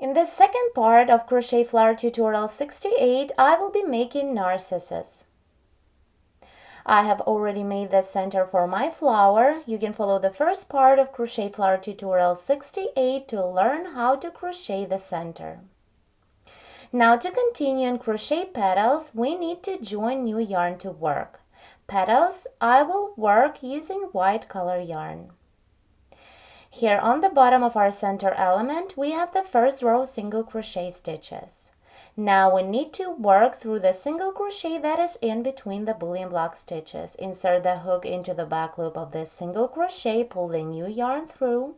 In the second part of Crochet Flower Tutorial 68, I will be making Narcissus. I have already made the center for my flower. You can follow the first part of Crochet Flower Tutorial 68 to learn how to crochet the center. Now to continue in crochet petals, we need to join new yarn to work. Petals, I will work using white color yarn. Here on the bottom of our center element, we have the first row of single crochet stitches. Now we need to work through the single crochet that is in between the boolean block stitches. Insert the hook into the back loop of this single crochet, pull the new yarn through,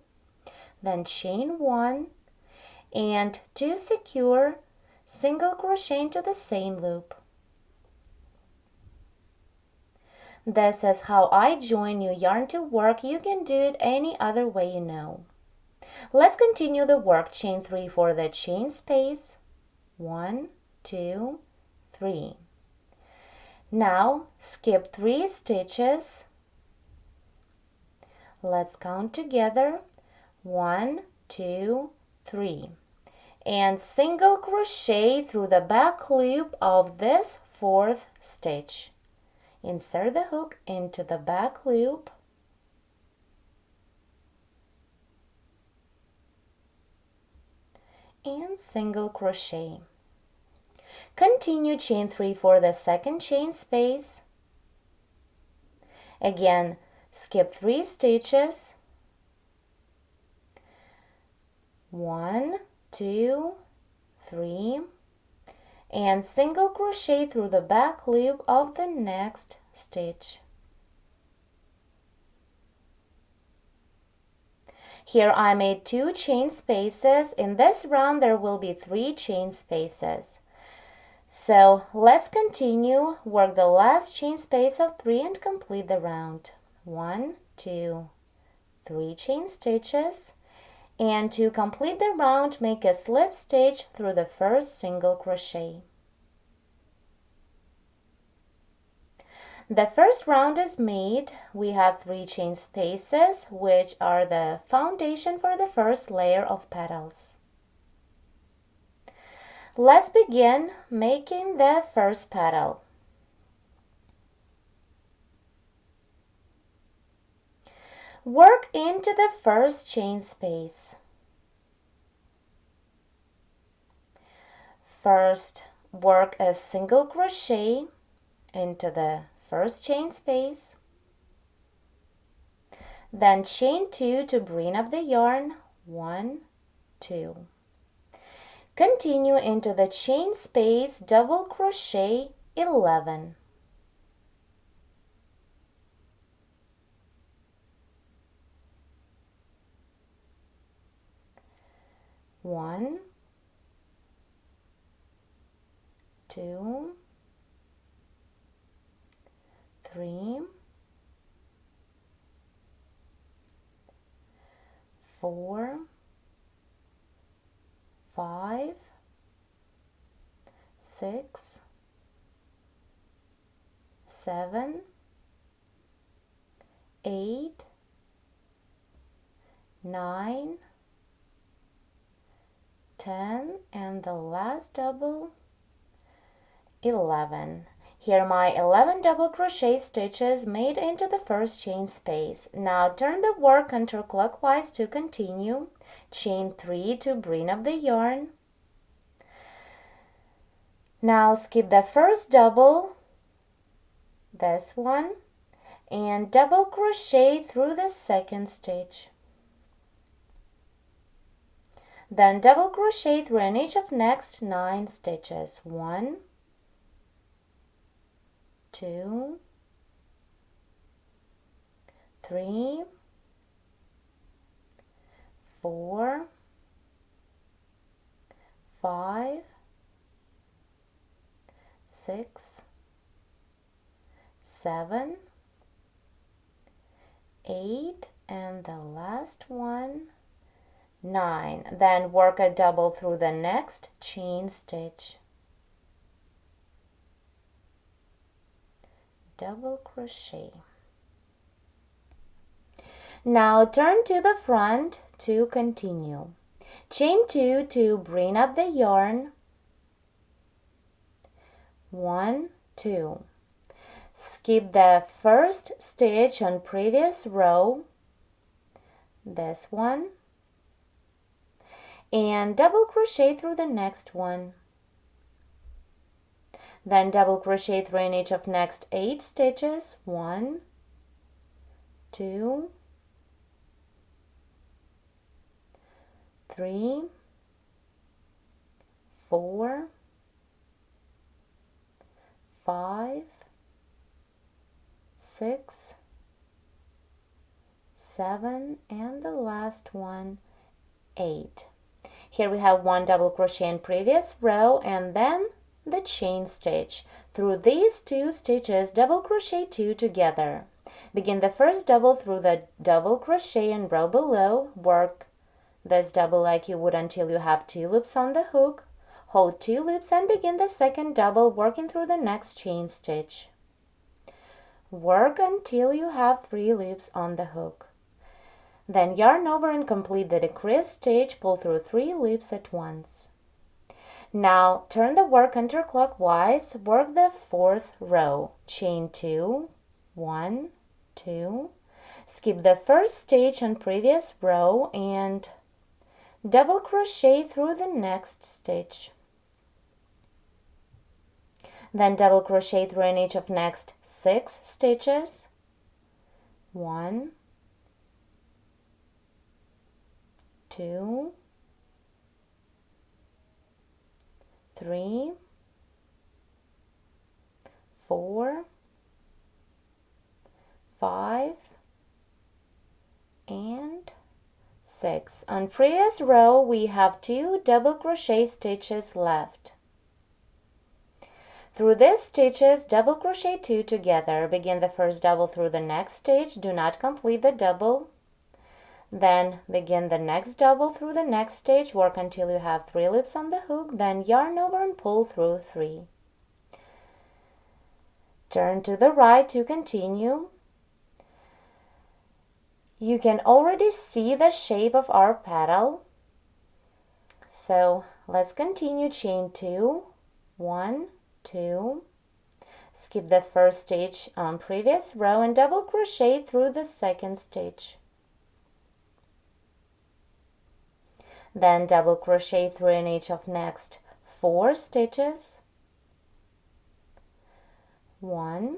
then chain 1, and to secure, single crochet into the same loop. This is how I join new yarn to work. You can do it any other way you know. Let's continue the work. Chain 3 for the chain space. 1, 2, 3. Now skip 3 stitches. Let's count together. 1, 2, 3. And single crochet through the back loop of this 4th stitch. Insert the hook into the back loop and single crochet. Continue chain 3 for the second chain space. Again, skip 3 stitches. 1, 2, 3. And single crochet through the back loop of the next stitch. Here I made 2 chain spaces. In this round there will be 3 chain spaces. So let's continue, work the last chain space of 3 and complete the round. 1, 2, 3 chain stitches. And to complete the round, make a slip stitch through the first single crochet. The first round is made. We have 3 chain spaces, which are the foundation for the first layer of petals. Let's begin making the first petal. Work into the first chain space. First, work a single crochet into the first chain space. Then chain 2 to bring up the yarn. 1, 2. Continue into the chain space, double crochet 11. 1, 2, 3, 4, 5, 6, 7, 8, 9, 10, and the last double 11. Here my 11 double crochet stitches made into the first chain space. Now turn the work counterclockwise to continue. Chain 3 to bring up the yarn. Now skip the first double, this one, and double crochet through the second stitch. Then double crochet through in each of next 9 stitches. 1, 2, 3, 4, 5, 6, 7, 8, and the last one 9. Then work a double through the next chain stitch. Double crochet. Now turn to the front to continue. Chain 2 to bring up the yarn. 1, 2. Skip the first stitch on previous row, this one, and double crochet through the next one. Then double crochet through in each of next 8 stitches. 1, 2, 3, 4, 5, 6, 7, and the last one, 8. Here we have 1 double crochet in previous row and then the chain stitch. Through these 2 stitches, double crochet 2 together. Begin the first double through the double crochet in row below. Work this double like you would until you have 2 loops on the hook. Hold 2 loops and begin the second double, working through the next chain stitch. Work until you have 3 loops on the hook. Then yarn over and complete the decrease stitch. Pull through 3 loops at once. Now turn the work counterclockwise. Work the 4th row. Chain 2, 1, 2. Skip the first stitch on previous row and double crochet through the next stitch. Then double crochet through in each of next 6 stitches. 1, 2, 3, 4, 5, and 6. On previous row we have 2 double crochet stitches left. Through these stitches, double crochet 2 together. Begin the first double through the next stitch. Do not complete the double. Then begin the next double through the next stitch. Work until you have 3 loops on the hook. Then yarn over and pull through 3. Turn to the right to continue. You can already see the shape of our petal. So let's continue. Chain 2, 1, 2. Skip the first stitch on previous row and double crochet through the second stitch. Then double crochet through in each of next 4 stitches. 1,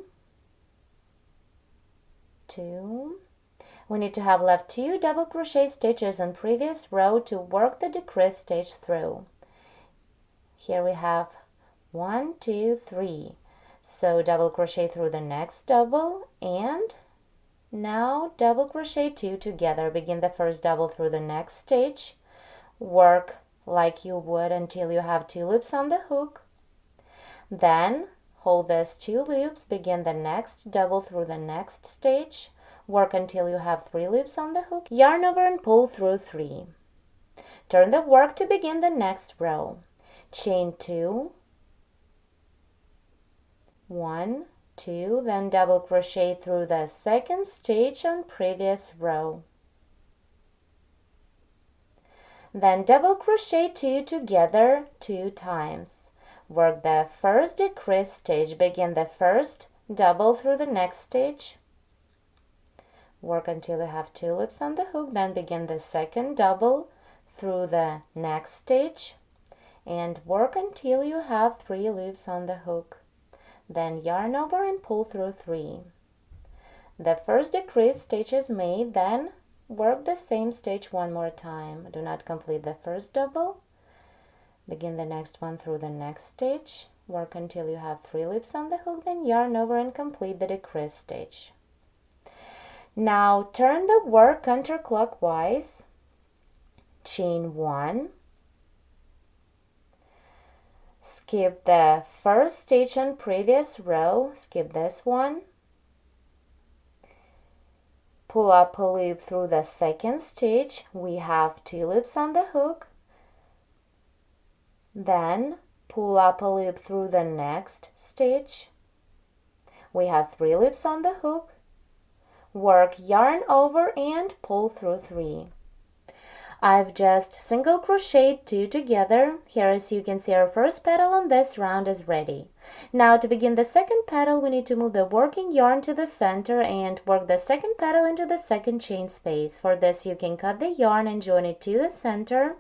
2. We need to have left 2 double crochet stitches on previous row to work the decrease stitch through. Here we have 1, 2, 3. So double crochet through the next double and now double crochet 2 together. Begin the first double through the next stitch. Work like you would until you have 2 loops on the hook. Then hold these 2 loops. Begin the next double through the next stitch. Work until you have 3 loops on the hook. Yarn over and pull through 3. Turn the work to begin the next row. Chain 2, 1, 2, then double crochet through the second stitch on previous row. Then double crochet 2 together 2 times. Work the first decrease stitch. Begin the first double through the next stitch. Work until you have 2 loops on the hook. Then begin the second double through the next stitch and work until you have 3 loops on the hook. Then yarn over and pull through 3. The first decrease stitch is made, then work the same stitch one more time. Do not complete the first double. Begin the next one through the next stitch. Work until you have 3 loops on the hook, then yarn over and complete the decrease stitch. Now turn the work counterclockwise. Chain 1. Skip the first stitch on previous row. Skip this one. Pull up a loop through the second stitch. We have 2 loops on the hook. Then pull up a loop through the next stitch. We have 3 loops on the hook. Work yarn over and pull through 3. I've just single crocheted 2 together. Here, as you can see, our first petal on this round is ready. Now to begin the second petal, we need to move the working yarn to the center and work the second petal into the second chain space. For this, you can cut the yarn and join it to the center.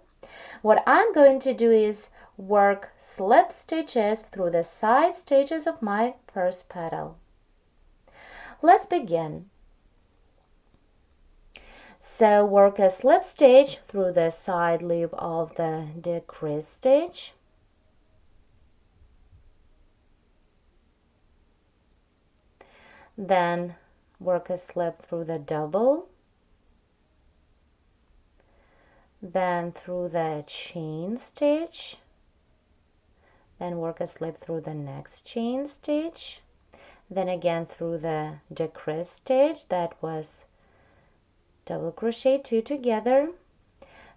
What I'm going to do is work slip stitches through the side stitches of my first petal. Let's begin. So work a slip stitch through the side loop of the decrease stitch. Then work a slip through the double. Then through the chain stitch. Then work a slip through the next chain stitch. Then again through the decrease stitch, that was double crochet 2 together,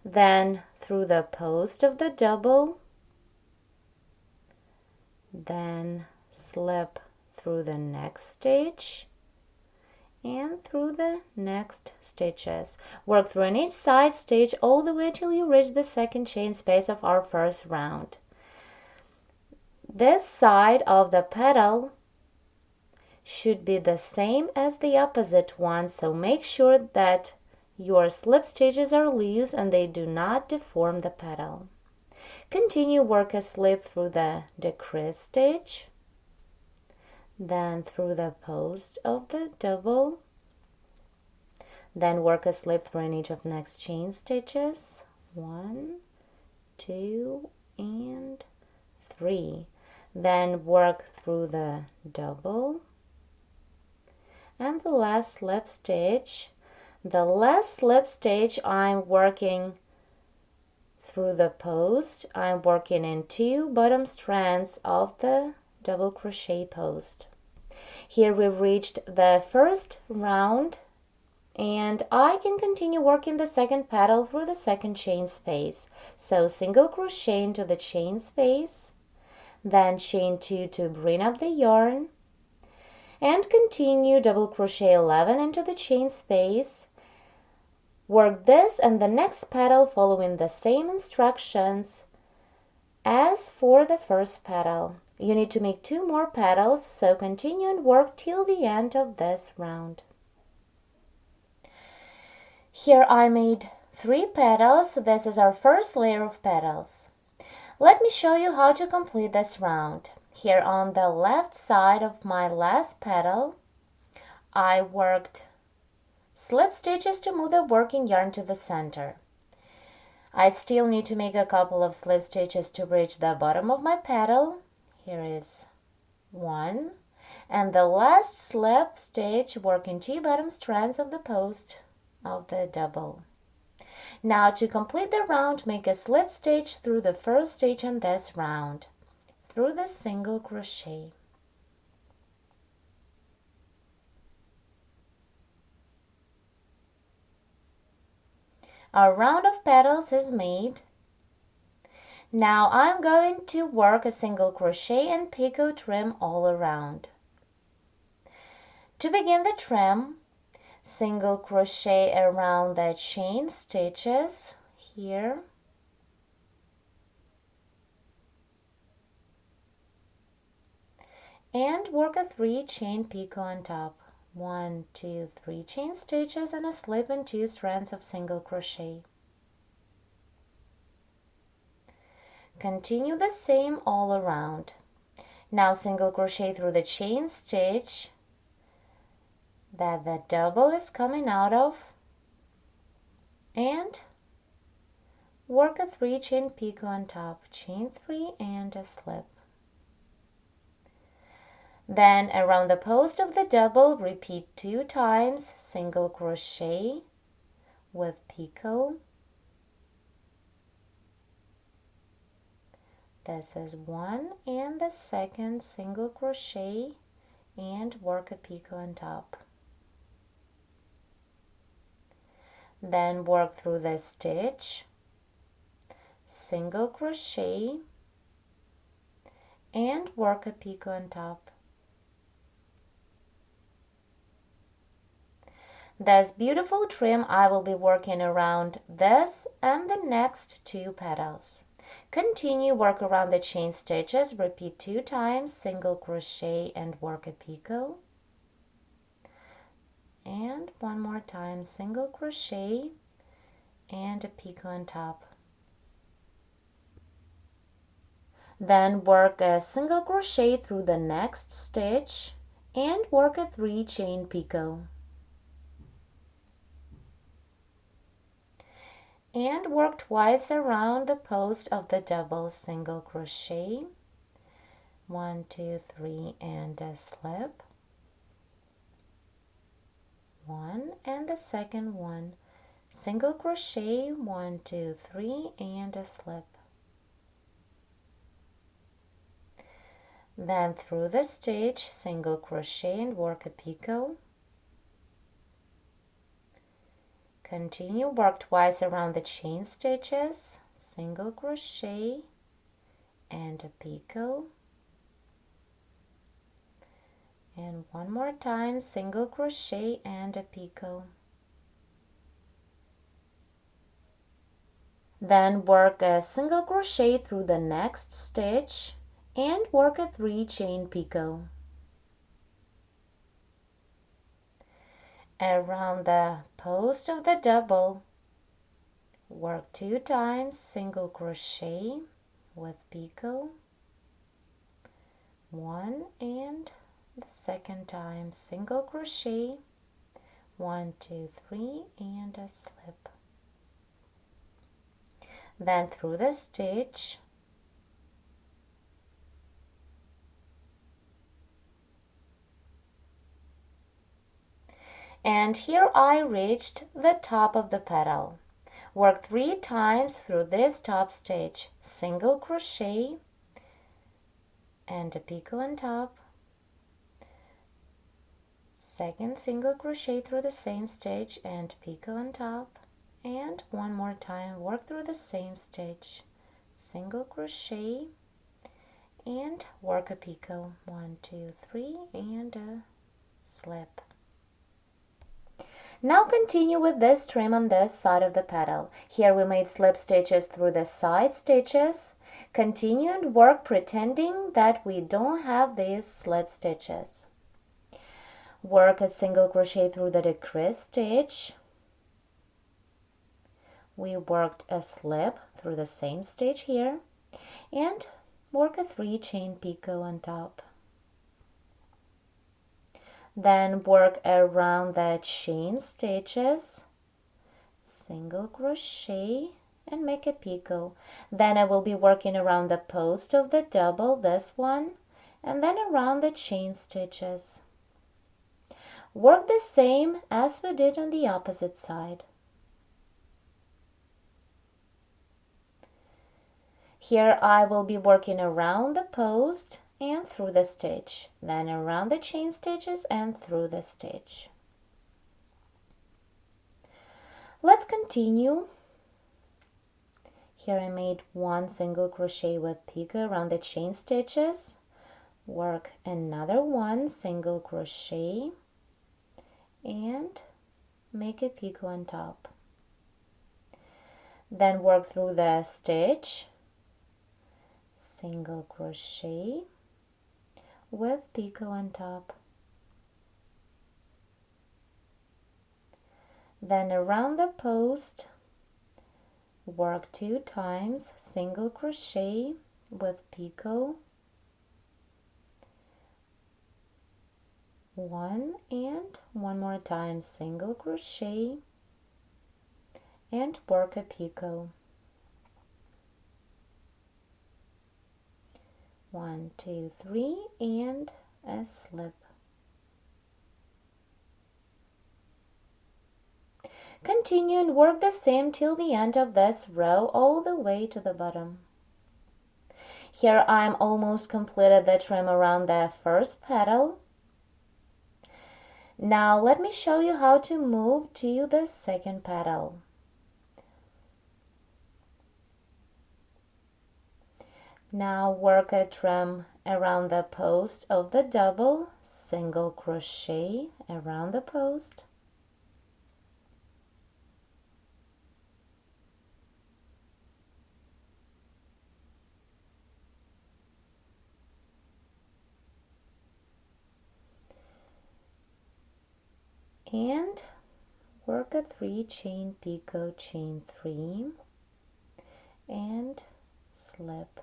then through the post of the double, then slip through the next stitch and through the next stitches. Work through in each side stitch all the way till you reach the second chain space of our first round. This side of the petal should be the same as the opposite one, so make sure that your slip stitches are loose and they do not deform the petal. Continue work a slip through the decrease stitch, then through the post of the double, then work a slip through in each of next chain stitches, 1, 2, and 3. Then work through the double and the last slip stitch. The last slip stitch, I'm working through the post. I'm working in 2 bottom strands of the double crochet post. Here we've reached the first round, and I can continue working the second petal through the second chain space. So single crochet into the chain space, then chain 2 to bring up the yarn, and continue double crochet 11 into the chain space. Work this and the next petal following the same instructions as for the first petal. You need to make 2 more petals, so continue and work till the end of this round. Here I made 3 petals. This is our first layer of petals. Let me show you how to complete this round. Here on the left side of my last petal, I worked slip stitches to move the working yarn to the center. I still need to make a couple of slip stitches to reach the bottom of my petal. Here is 1, and the last slip stitch working 2 bottom strands of the post of the double. Now to complete the round, make a slip stitch through the first stitch on this round, through the single crochet. Our round of petals is made. Now I'm going to work a single crochet and picot trim all around. To begin the trim, single crochet around the chain stitches here, and work a 3 chain picot on top. 1, 2, 3 chain stitches and a slip and 2 strands of single crochet. Continue the same all around. Now single crochet through the chain stitch that the double is coming out of, and work a 3 chain picot on top, chain 3 and a slip. Then around the post of the double, repeat 2 times single crochet with picot. This is 1 and the second single crochet and work a picot on top. Then work through the stitch, single crochet and work a picot on top. This beautiful trim, I will be working around this and the next 2 petals. Continue, work around the chain stitches, repeat 2 times, single crochet and work a picot. And one more time, single crochet and a picot on top. Then work a single crochet through the next stitch and work a 3 chain picot. And work twice around the post of the double, single crochet, 1, 2, 3, and a slip, 1, and the second one, single crochet, 1, 2, 3, and a slip. Then through the stitch, single crochet and work a picot. Continue, work twice around the chain stitches, single crochet and a picot. And one more time, single crochet and a picot. Then work a single crochet through the next stitch and work a 3 chain picot. Around the post of the double, work 2 times, single crochet with picot, 1, and the second time, single crochet, 1, 2, 3, and a slip. Then through the stitch, and here I reached the top of the petal. Work 3 times through this top stitch, single crochet and a picot on top, second single crochet through the same stitch and picot on top, and one more time work through the same stitch, single crochet and work a picot, 1, 2, 3, and a slip. Now continue with this trim on this side of the petal. Here we made slip stitches through the side stitches. Continue and work pretending that we don't have these slip stitches. Work a single crochet through the decrease stitch. We worked a slip through the same stitch here and work a 3 chain picot on top. Then work around the chain stitches, single crochet and make a picot. Then I will be working around the post of the double, this one, and then around the chain stitches. Work the same as we did on the opposite side. Here I will be working around the post and through the stitch, then around the chain stitches and through the stitch. Let's continue. Here I made 1 single crochet with picot around the chain stitches. Work another 1 single crochet and make a picot on top. Then work through the stitch, single crochet with picot on top. Then around the post, work 2 times, single crochet with picot, 1 and one more time, single crochet and work a picot. 1, 2, 3, and a slip. Continue and work the same till the end of this row, all the way to the bottom. Here I'm almost completed the trim around the first petal. Now let me show you how to move to the second petal. Now work a trim around the post of the double, single crochet around the post, and work a 3-chain picot, chain 3 and slip.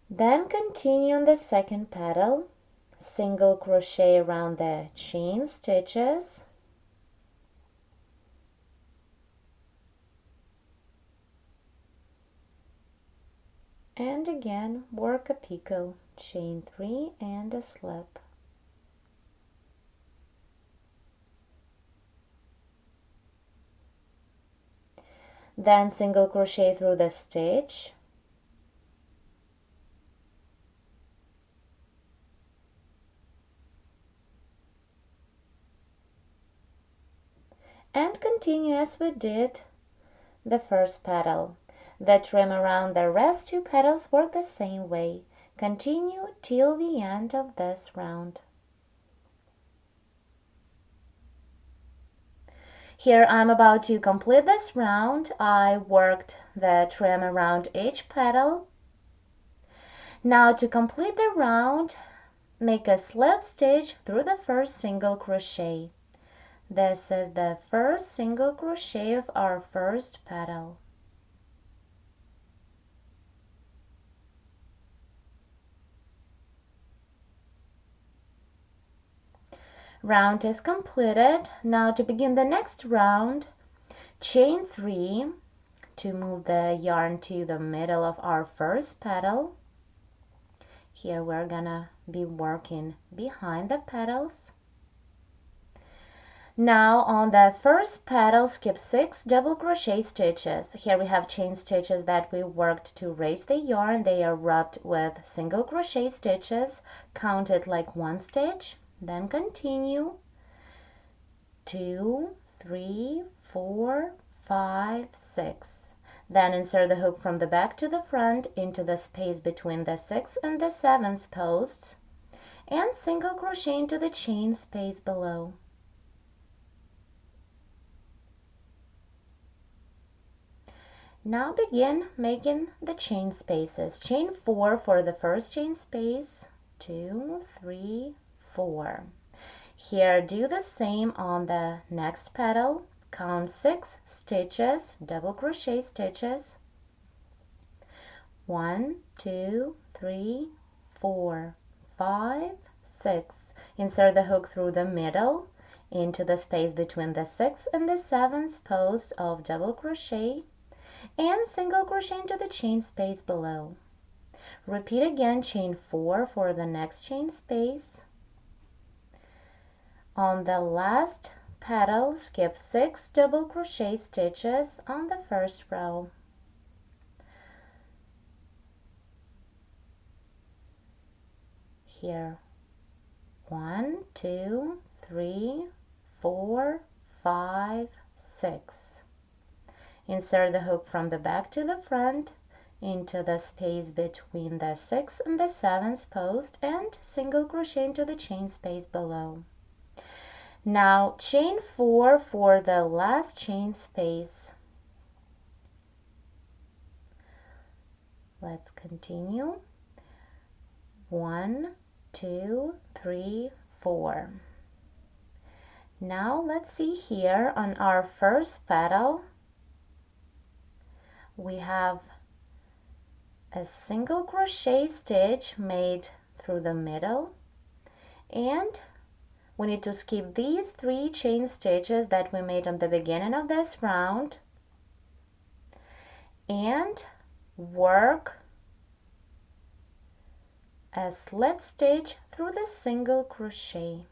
Then continue on the second petal, single crochet around the chain stitches, and again work a picot, chain 3 and a slip. Then single crochet through the stitch, and continue as we did the first petal. The trim around the rest 2 petals work the same way. Continue till the end of this round. Here I'm about to complete this round. I worked the trim around each petal. Now to complete the round, make a slip stitch through the first single crochet. This is the first single crochet of our first petal. Round is completed. Now to begin the next round, chain 3 to move the yarn to the middle of our first petal. Here we're gonna be working behind the petals. Now on the first petal, skip 6 double crochet stitches. Here we have chain stitches that we worked to raise the yarn. They are rubbed with single crochet stitches, counted like 1 stitch. Then continue 2, 3, 4, 5, 6. Then insert the hook from the back to the front into the space between the 6th and the 7th posts and single crochet into the chain space below. Now begin making the chain spaces. Chain 4 for the first chain space, 2, 3, 4. Here do the same on the next petal. Count 6 stitches, double crochet stitches. 1, 2, 3, 4, 5, 6. Insert the hook through the middle into the space between the 6th and the 7th post of double crochet and single crochet into the chain space below. Repeat again chain 4 for the next chain space. On the last petal, skip 6 double crochet stitches on the first row. Here, 1, 2, 3, 4, 5, 6. Insert the hook from the back to the front into the space between the 6th and the 7th post and single crochet into the chain space below. Now chain 4 for the last chain space. Let's continue. 1, 2, 3, 4. Now let's see here on our first petal, we have a single crochet stitch made through the middle, and we need to skip these 3 chain stitches that we made on the beginning of this round and work a slip stitch through the single crochet.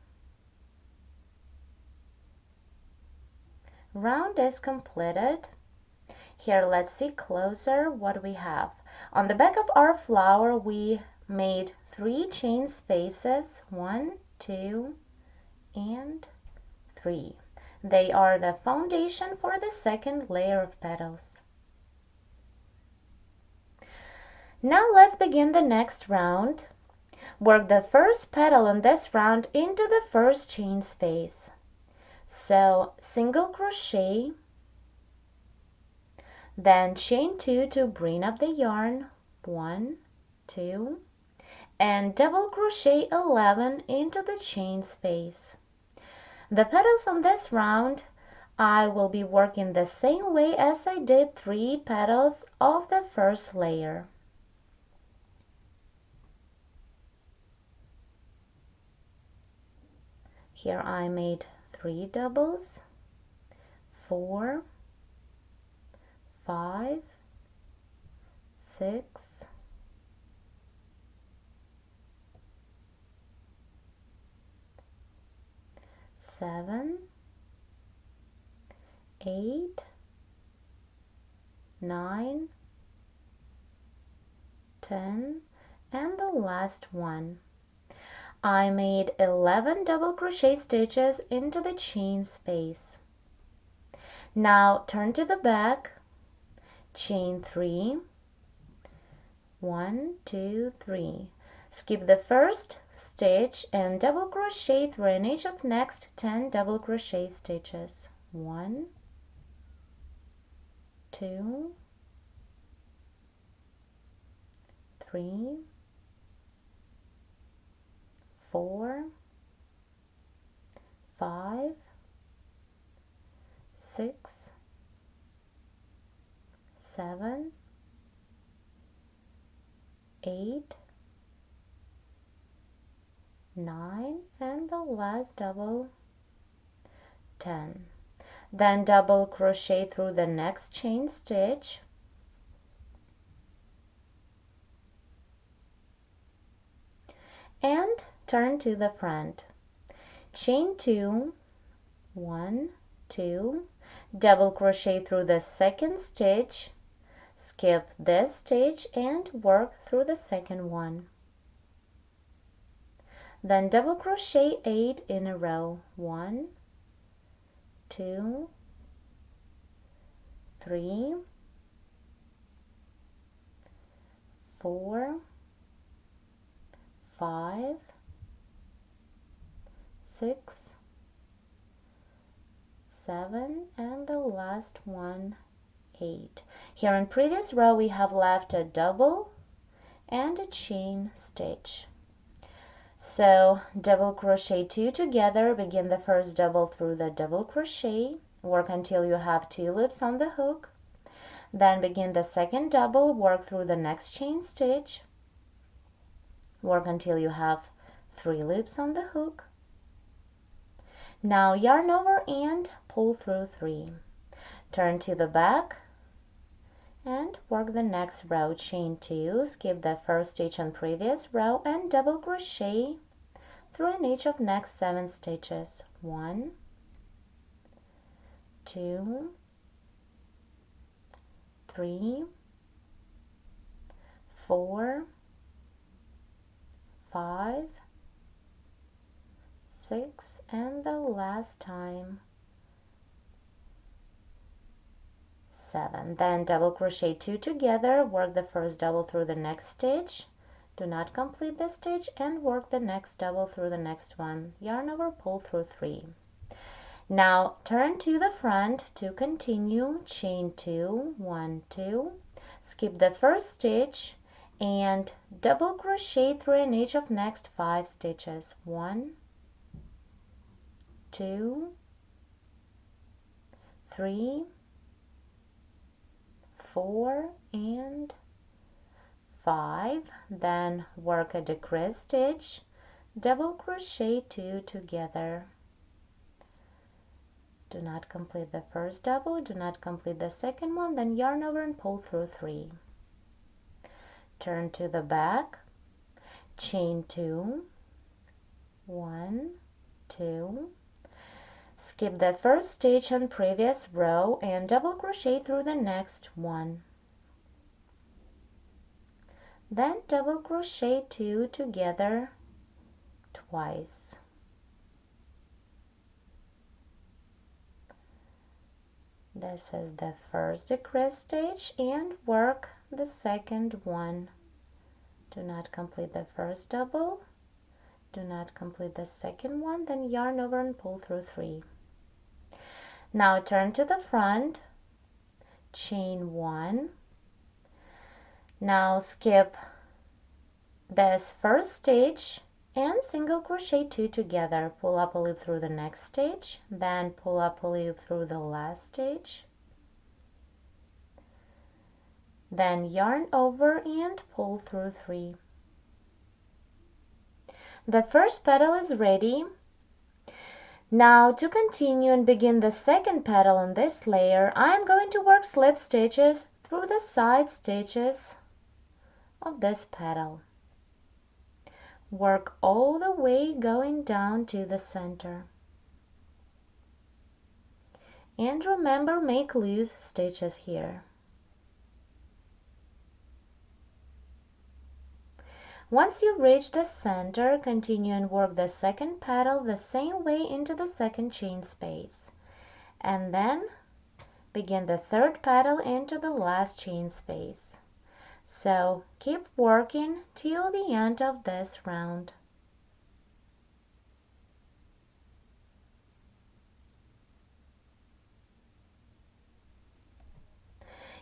Round is completed. Here, let's see closer what we have. On the back of our flower, we made 3 chain spaces, 1, 2, and 3. They are the foundation for the second layer of petals. Now let's begin the next round. Work the first petal in this round into the first chain space. So single crochet, then chain 2 to bring up the yarn, 1, 2, and double crochet 11 into the chain space. The petals on this round, I will be working the same way as I did 3 petals of the first layer. Here I made 3 doubles, 4, 5, 6, 7, 8, 9, 10, and the last one. I made 11 double crochet stitches into the chain space. Now turn to the back, chain 3, 1, 2, 3. Skip the first stitch and double crochet through an each of next 10 double crochet stitches. 1, 2, 3, 4, 5, 6, 7, 8, 9, and the last double, 10. Then double crochet through the next chain stitch, and turn to the front. Chain 2, 1, 2, double crochet through the second stitch, skip this stitch and work through the second one. Then double crochet 8 in a row. 1, 2, 3, 4, 5, 6, 7, and the last one, 8. Here in previous row we have left a double and a chain stitch. So double crochet 2 together, begin the first double through the double crochet, work until you have 2 loops on the hook, then begin the second double, work through the next chain stitch, work until you have 3 loops on the hook. Now yarn over and pull through 3. Turn to the back and work the next row. Chain 2, skip the first stitch on previous row and double crochet through an each of next 7 stitches. 1, 2, 3, 4, 5, 6, and the last time 7. Then double crochet 2 together, work the first double through the next stitch, do not complete the stitch, and work the next double through the next one. Yarn over, pull through 3. Now turn to the front to continue. Chain 2, 1, 2, skip the first stitch and double crochet through an each of next 5 stitches. 1, 2, 3, 4, and 5. Then work a decrease stitch, double crochet 2 together. Do not complete the first double, do not complete the second one, then yarn over and pull through 3. Turn to the back, chain 2, 1, 2, skip the first stitch on previous row and double crochet through the next one. Then double crochet 2 together twice. This is the first decrease stitch and work the second one. Do not complete the first double, do not complete the second one, then yarn over and pull through 3. Now turn to the front, chain 1. Now skip this first stitch and single crochet 2 together. Pull up a loop through the next stitch, then pull up a loop through the last stitch, then yarn over and pull through 3. The first petal is ready. Now to continue and begin the second petal on this layer, I am going to work slip stitches through the side stitches of this petal. Work all the way going down to the center. And remember, make loose stitches here. Once you reach the center, continue and work the second petal the same way into the second chain space. And then begin the third petal into the last chain space. So keep working till the end of this round.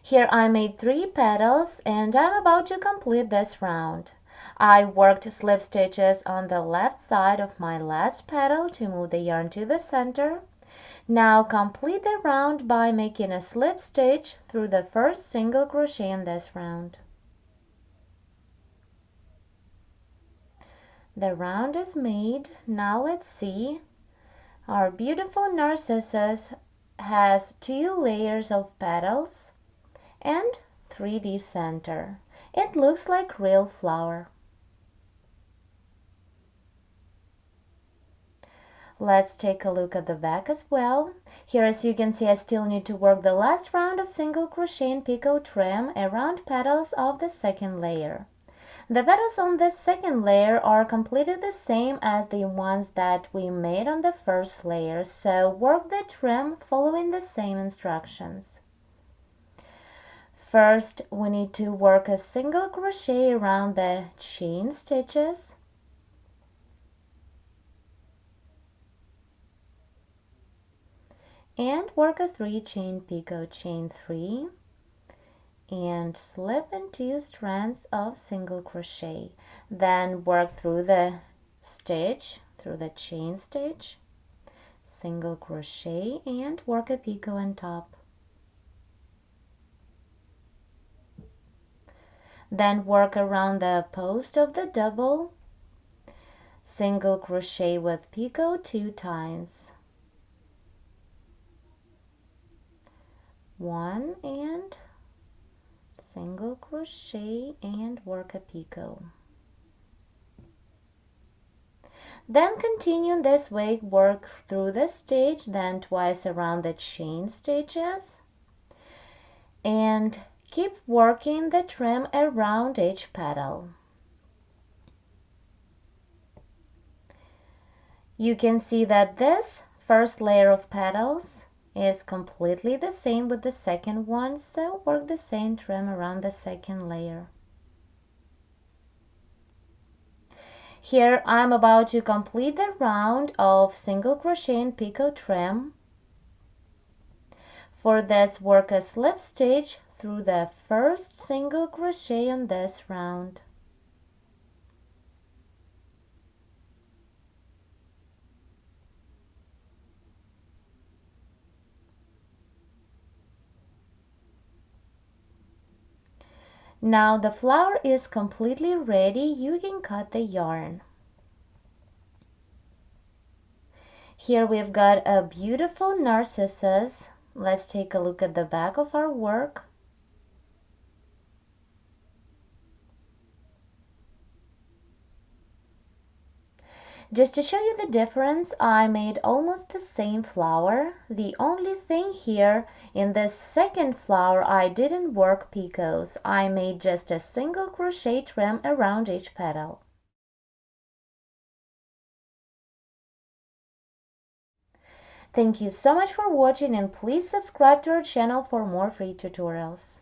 Here I made 3 petals and I'm about to complete this round. I worked slip stitches on the left side of my last petal to move the yarn to the center. Now complete the round by making a slip stitch through the first single crochet in this round. The round is made. Now let's see. Our beautiful Narcissus has 2 layers of petals and 3D center. It looks like real flower. Let's take a look at the back as well. Here, as you can see, I still need to work the last round of single crochet and picot trim around petals of the second layer. The petals on this second layer are completely the same as the ones that we made on the first layer, so work the trim following the same instructions. First, we need to work a single crochet around the chain stitches. And work a 3 chain picot, chain 3, and slip in 2 strands of single crochet. Then work through the stitch, through the chain stitch, single crochet, and work a picot on top. Then work around the post of the double, single crochet with picot 2 times. 1 and single crochet and work a picot. Then continue in this way, work through the stitch, then twice around the chain stitches, and keep working the trim around each petal. You can see that this first layer of petals is completely the same with the second one, so work the same trim around the second layer. Here I'm about to complete the round of single crochet and picot trim. For this, work a slip stitch through the first single crochet on this round. Now the flower is completely ready. You can cut the yarn. Here we've got a beautiful Narcissus. Let's take a look at the back of our work. Just to show you the difference, I made almost the same flower. The only thing here, in this second flower, I didn't work picots. I made just a single crochet trim around each petal. Thank you so much for watching, and please subscribe to our channel for more free tutorials.